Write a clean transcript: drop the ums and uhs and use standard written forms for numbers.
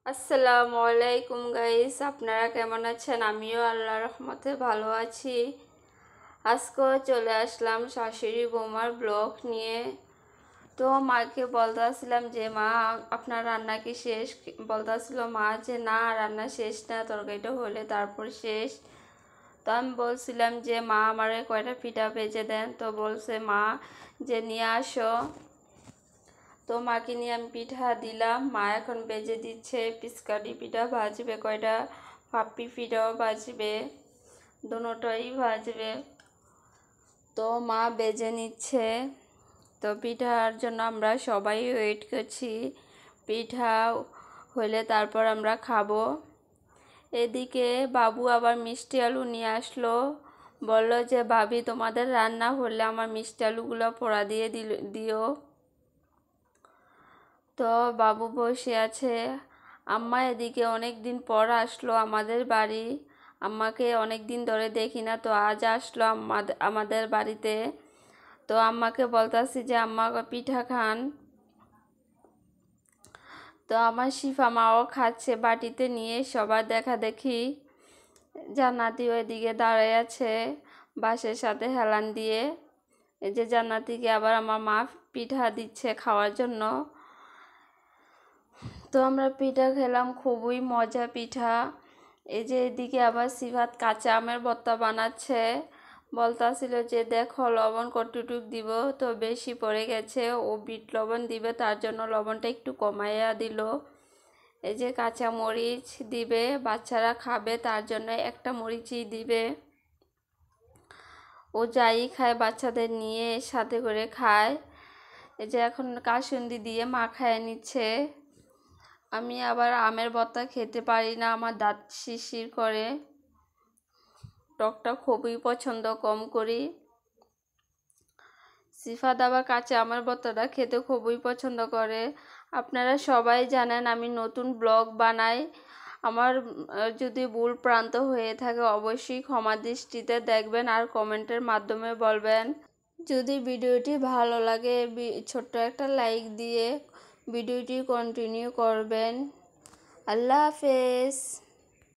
আসসালামু আলাইকুম গাইস, আপনারা কেমন আছেন? আমিও আল্লাহর রহমতে ভালো আছি। আজকেও চলে আসলাম শাশুড়ি বৌমার ব্লগ নিয়ে। তো মাকে বলতেছিলাম যে মা, আপনার রান্না কি শেষ? বলতেছিল মা যে না, রান্না শেষ না, তরকারিটা হলে তারপর শেষ। তো আমি বলছিলাম যে মা, আমারে কয়টা পিঠা ভেজে দেন। তো বলছে মা যে নিয়ে আসো। তো মাকে নিয়ে আমি পিঠা দিলাম। মা এখন বেজে দিচ্ছে, পিচকারি পিঠা ভাজবে কয়টা, পাপ্পি পিঠাও ভাজবে, দুটোই ভাজবে। তো মা বেজে নিচ্ছে। তো পিঠার জন্য আমরা সবাই ওয়েট করছি। পিঠা হলে তারপর আমরা খাবো। এদিকে বাবু আবার মিষ্টি আলু নিয়ে আসলো। বললো যে ভাবি, তোমাদের রান্না হলে আমার মিষ্টি আলুগুলো পোড়া দিয়ে দিও। তো বাবু বসে আছে। আম্মা এদিকে অনেক দিন পর আসলো আমাদের বাড়ি। আম্মাকে অনেক দিন ধরে দেখি না, তো আজ আসলো আমাদের বাড়িতে। তো আম্মাকে বলতাছি যে আম্মা পিঠা খান। তো আমার শিফা মাও খাচ্ছে বাটিতে নিয়ে, সবার দেখা দেখি। জান্নাতি ওইদিকে দাঁড়ায় আছে বাঁশের সাথে হেলান দিয়ে। এই যে জান্নাতিকে আবার আমার মা পিঠা দিচ্ছে খাওয়ার জন্য। তো আমরা পিঠা খেলাম, খুবই মজা পিঠা। এই যে এদিকে আবার সিফাত কাঁচা আমের ভর্তা বানাচ্ছে। বলতাছিল যে দেখো লবণ কতটুক দিব, তো বেশি পড়ে গেছে, ও বিট লবণ দিবে, তার জন্য লবণটা একটু কমাইয়া দিল। এই যে কাঁচা মরিচ দিবে, বাচ্চারা খাবে তার জন্য একটা মরিচই দিবে। ও যাই খায় বাচ্চাদের নিয়ে সাথে করে খায়। এই যে এখন কাসুন্দি দিয়ে মাখায় নিচ্ছে। আমি আবার আমের ভর্তা খেতে পারি না, আমার দাঁত শিরশির করে। টকটা খুবই পছন্দ কম করি। সিফাত আবার কাঁচা আমের ভর্তাটা খেতে খুবই পছন্দ করে। আপনারা সবাই জানেন আমি নতুন ব্লগ বানাই। আমার যদি ভুল প্রান্ত হয়ে থাকে অবশ্যই ক্ষমা দৃষ্টিতে দেখবেন আর কমেন্টের মাধ্যমে বলবেন। যদি ভিডিওটি ভালো লাগে ছোট্ট একটা লাইক দিয়ে ভিডিওটি কন্টিনিউ করবেন। আল্লাহ হাফেজ।